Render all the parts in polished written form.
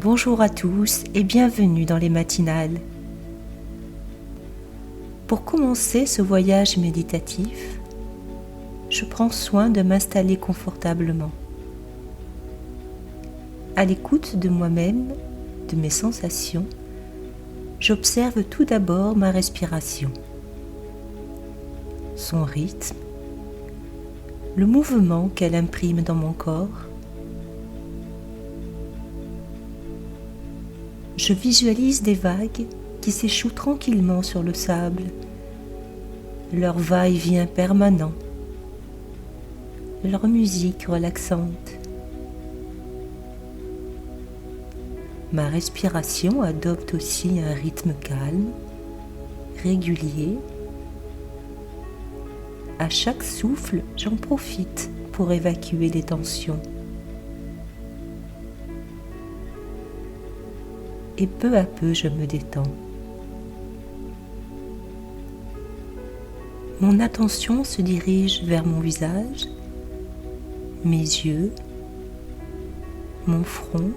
Bonjour à tous et bienvenue dans les matinales. Pour commencer ce voyage méditatif, je prends soin de m'installer confortablement. À l'écoute de moi-même, de mes sensations, j'observe tout d'abord ma respiration, son rythme, le mouvement qu'elle imprime dans mon corps. Je visualise des vagues qui s'échouent tranquillement sur le sable, leur va-et-vient permanent, leur musique relaxante. Ma respiration adopte aussi un rythme calme, régulier. À chaque souffle, j'en profite pour évacuer les tensions. Et peu à peu, je me détends. Mon attention se dirige vers mon visage, mes yeux, mon front.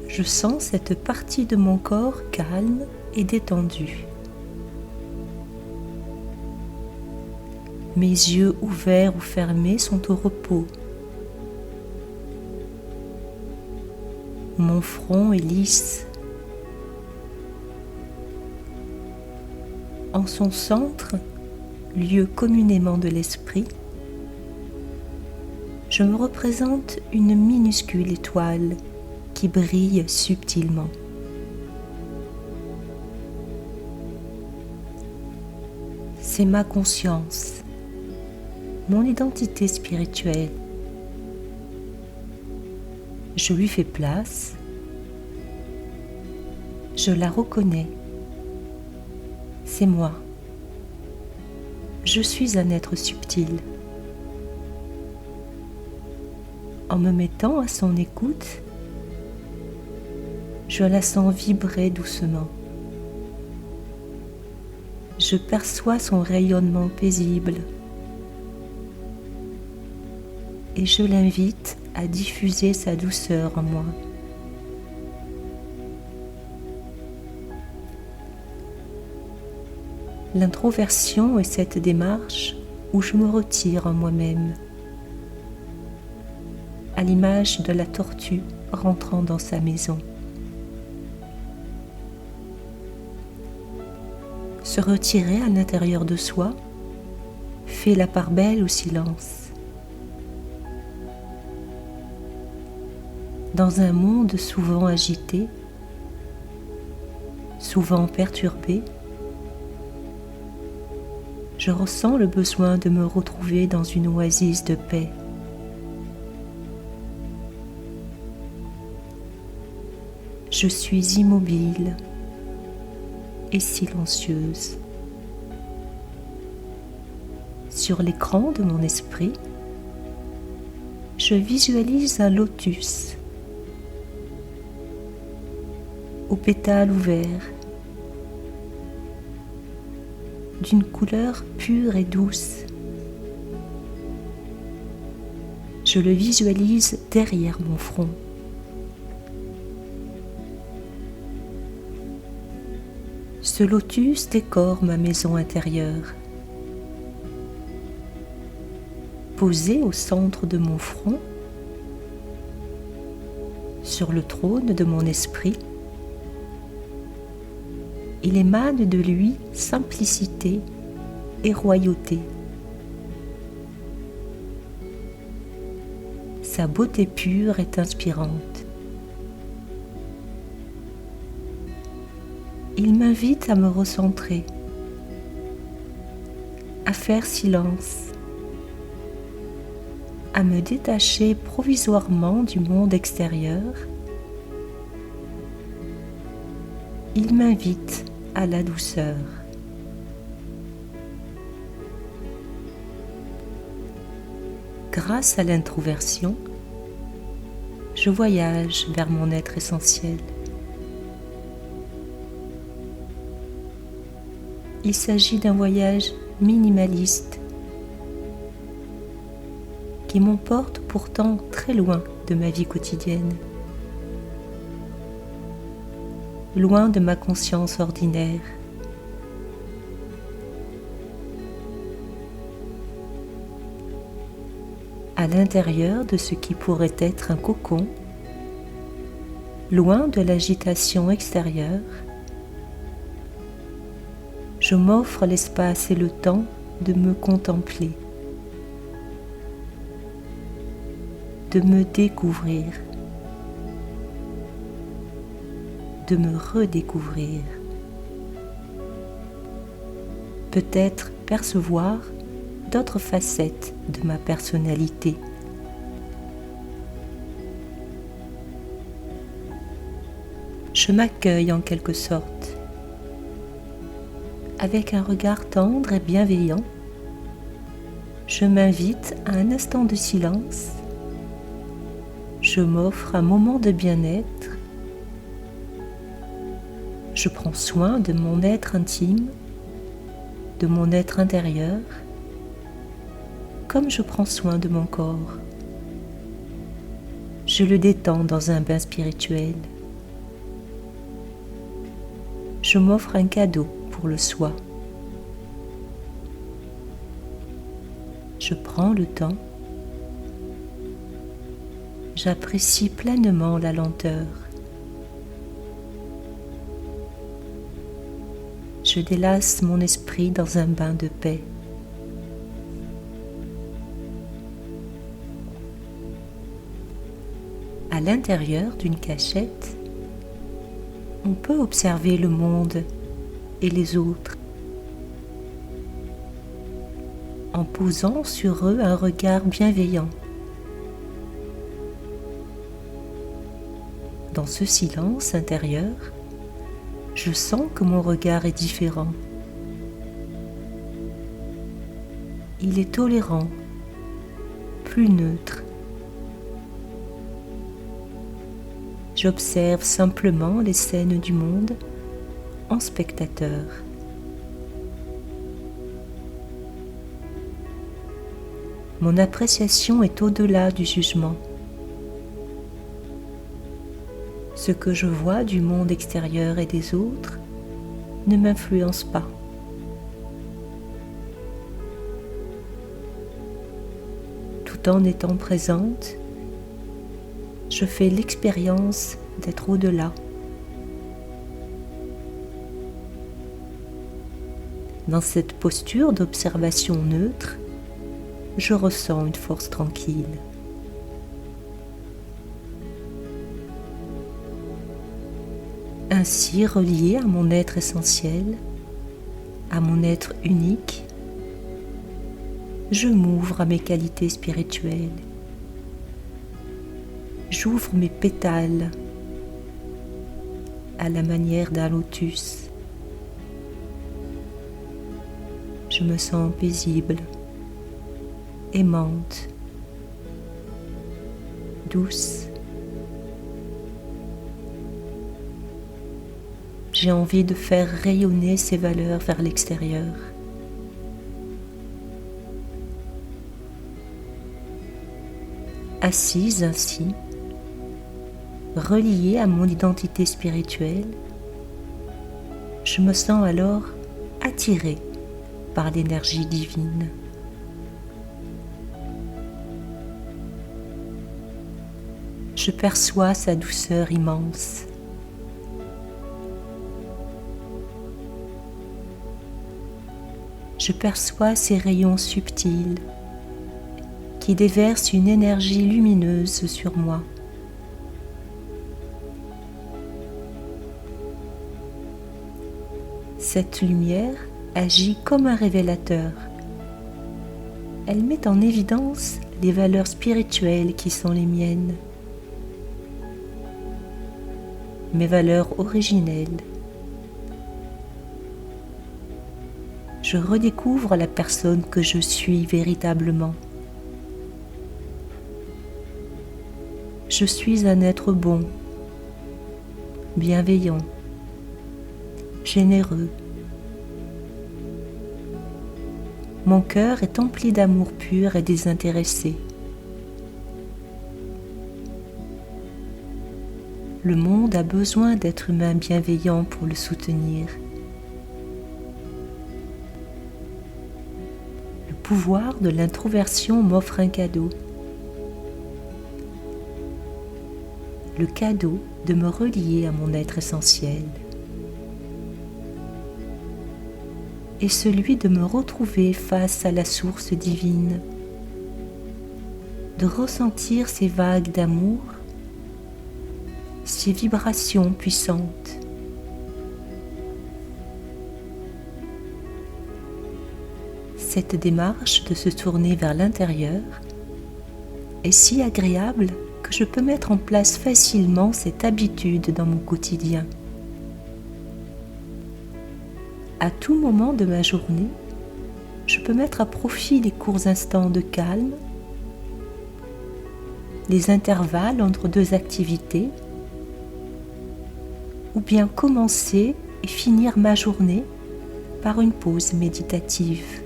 Je sens cette partie de mon corps calme et détendue. Mes yeux ouverts ou fermés sont au repos. Mon front est lisse. En son centre, lieu communément de l'esprit, je me représente une minuscule étoile qui brille subtilement. C'est ma conscience, mon identité spirituelle. Je lui fais place, je la reconnais. C'est moi. Je suis un être subtil. En me mettant à son écoute, je la sens vibrer doucement. Je perçois son rayonnement paisible et je l'invite à diffuser sa douceur en moi. L'introversion est cette démarche où je me retire en moi-même, à l'image de la tortue rentrant dans sa maison. Se retirer à l'intérieur de soi fait la part belle au silence. Dans un monde souvent agité, souvent perturbé, je ressens le besoin de me retrouver dans une oasis de paix. Je suis immobile et silencieuse. Sur l'écran de mon esprit, je visualise un lotus aux pétales ouverts, d'une couleur pure et douce. Je le visualise derrière mon front. Ce lotus décore ma maison intérieure. Posé au centre de mon front, sur le trône de mon esprit, il émane de lui simplicité et royauté. Sa beauté pure est inspirante. Il m'invite à me recentrer, à faire silence, à me détacher provisoirement du monde extérieur. Il m'invite à la douceur. Grâce à l'introversion, je voyage vers mon être essentiel. Il s'agit d'un voyage minimaliste qui m'emporte pourtant très loin de ma vie quotidienne, loin de ma conscience ordinaire. À l'intérieur de ce qui pourrait être un cocon, loin de l'agitation extérieure, je m'offre l'espace et le temps de me contempler, de me découvrir, de me redécouvrir, peut-être percevoir d'autres facettes de ma personnalité. Je m'accueille en quelque sorte, avec un regard tendre et bienveillant. Je m'invite à un instant de silence. Je m'offre un moment de bien-être. Je prends soin de mon être intime, de mon être intérieur, comme je prends soin de mon corps. Je le détends dans un bain spirituel. Je m'offre un cadeau pour le soi. Je prends le temps. J'apprécie pleinement la lenteur. Je délasse mon esprit dans un bain de paix. À l'intérieur d'une cachette, on peut observer le monde et les autres en posant sur eux un regard bienveillant. Dans ce silence intérieur, je sens que mon regard est différent. Il est tolérant, plus neutre. J'observe simplement les scènes du monde en spectateur. Mon appréciation est au-delà du jugement. Ce que je vois du monde extérieur et des autres ne m'influence pas. Tout en étant présente, je fais l'expérience d'être au-delà. Dans cette posture d'observation neutre, je ressens une force tranquille. Ainsi relié à mon être essentiel, à mon être unique, je m'ouvre à mes qualités spirituelles. J'ouvre mes pétales à la manière d'un lotus. Je me sens paisible, aimante, douce. J'ai envie de faire rayonner ces valeurs vers l'extérieur. Assise ainsi, reliée à mon identité spirituelle, je me sens alors attirée par l'énergie divine. Je perçois sa douceur immense. Je perçois ses rayons subtils qui déversent une énergie lumineuse sur moi. Cette lumière agit comme un révélateur. Elle met en évidence les valeurs spirituelles qui sont les miennes, mes valeurs originelles. Je redécouvre la personne que je suis véritablement. Je suis un être bon, bienveillant, généreux. Mon cœur est empli d'amour pur et désintéressé. Le monde a besoin d'êtres humains bienveillants pour le soutenir. Le pouvoir de l'introversion m'offre un cadeau. Le cadeau de me relier à mon être essentiel. Et celui de me retrouver face à la source divine, de ressentir ces vagues d'amour, ces vibrations puissantes. Cette démarche de se tourner vers l'intérieur est si agréable que je peux mettre en place facilement cette habitude dans mon quotidien. À tout moment de ma journée, je peux mettre à profit les courts instants de calme, les intervalles entre deux activités, ou bien commencer et finir ma journée par une pause méditative.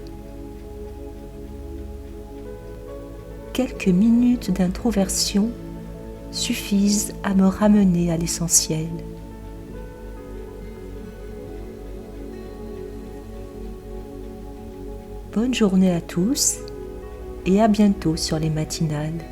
Quelques minutes d'introversion suffisent à me ramener à l'essentiel. Bonne journée à tous et à bientôt sur les matinales.